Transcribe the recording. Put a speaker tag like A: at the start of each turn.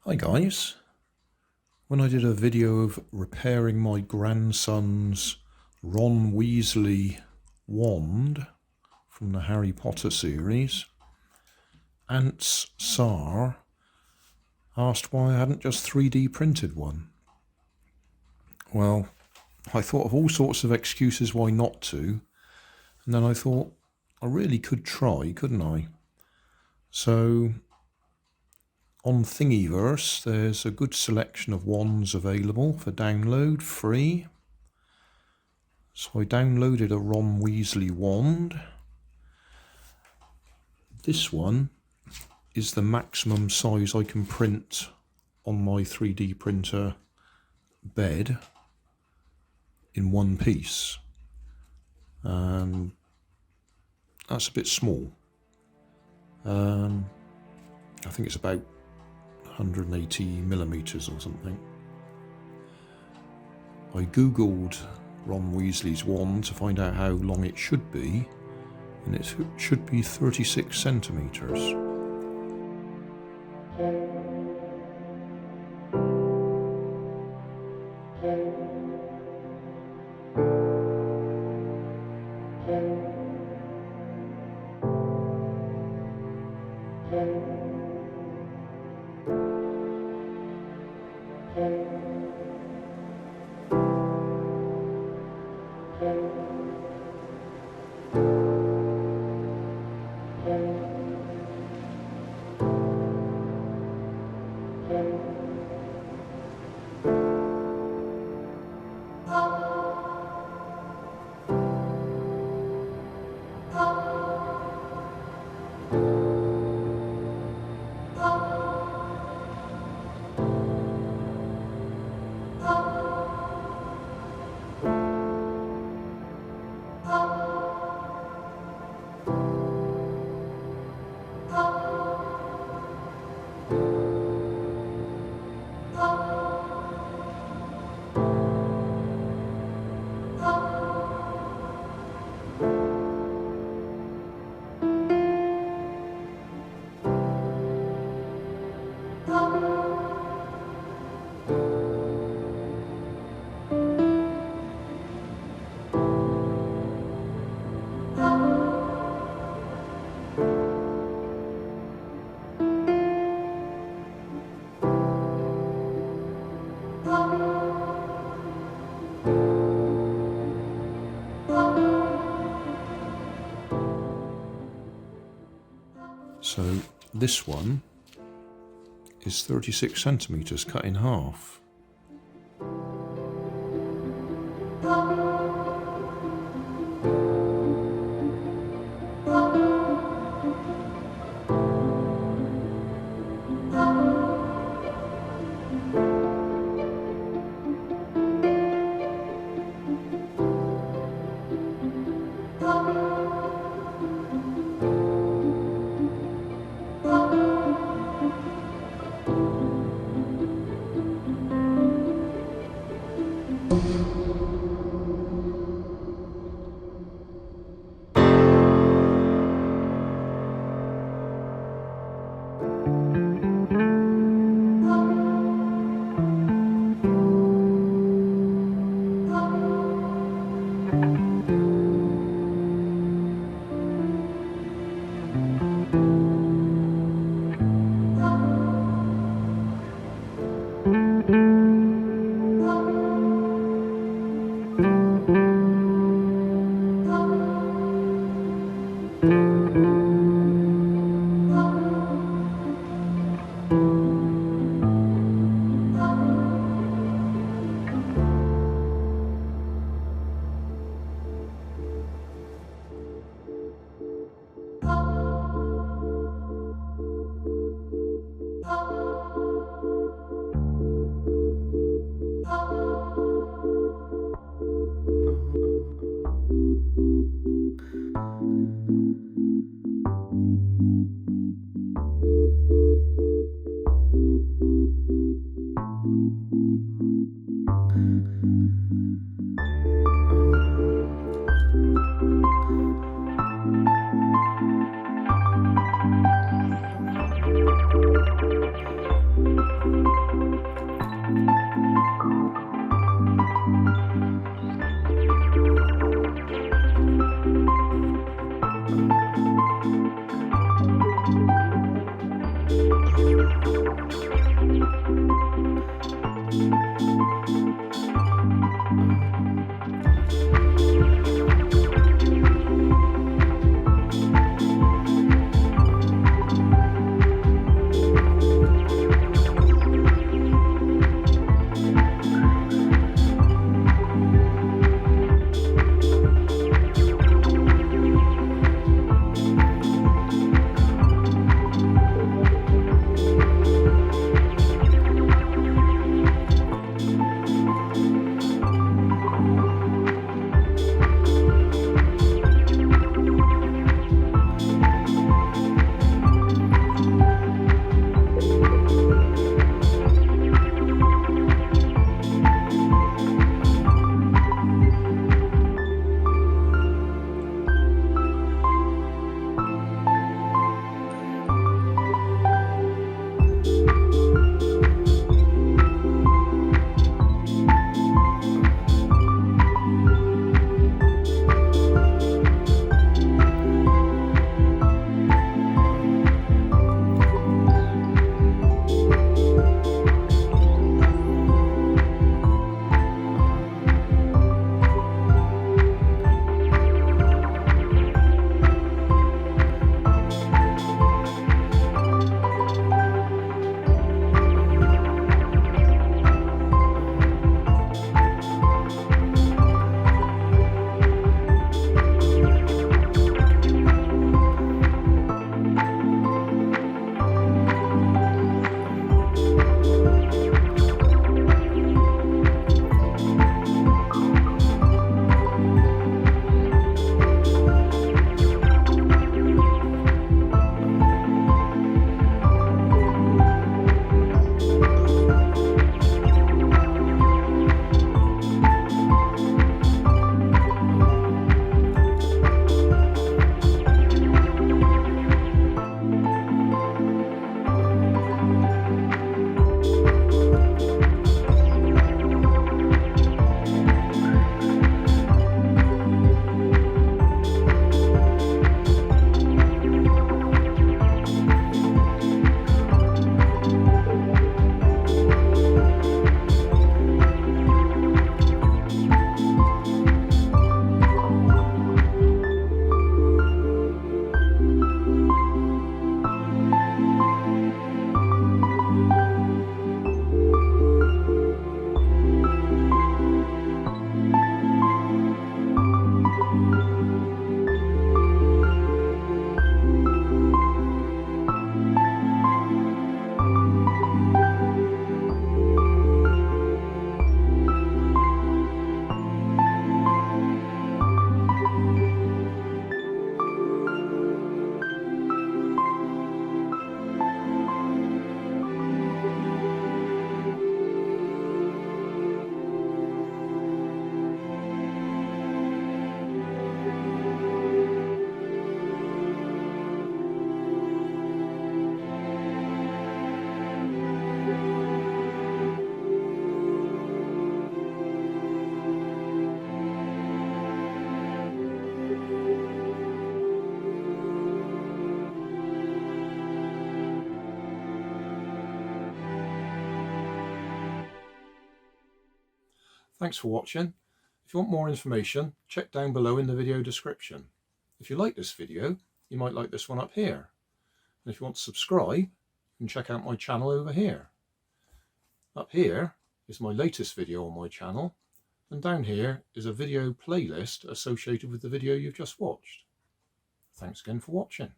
A: Hi guys, when I did a video of repairing my grandson's Ron Weasley Wand from the Harry Potter series, Ants Sar asked why I hadn't just 3D printed one. Well, I thought of all sorts of excuses why not to, and then I thought I really could try, couldn't I? So on Thingiverse, there's a good selection of wands available for download, free. So I downloaded a Ron Weasley wand. This one is the maximum size I can print on my 3D printer bed in one piece. And that's a bit small. I think it's about 180 millimeters or something. I googled Ron Weasley's wand to find out how long it should be, and it should be 36 centimeters. So this one is 36 centimeters cut in half. Thanks for watching. If you want more information, check down below in the video description. If you like this video, you might like this one up here. And if you want to subscribe, you can check out my channel over here. Up here is my latest video on my channel, and down here is a video playlist associated with the video you've just watched. Thanks again for watching.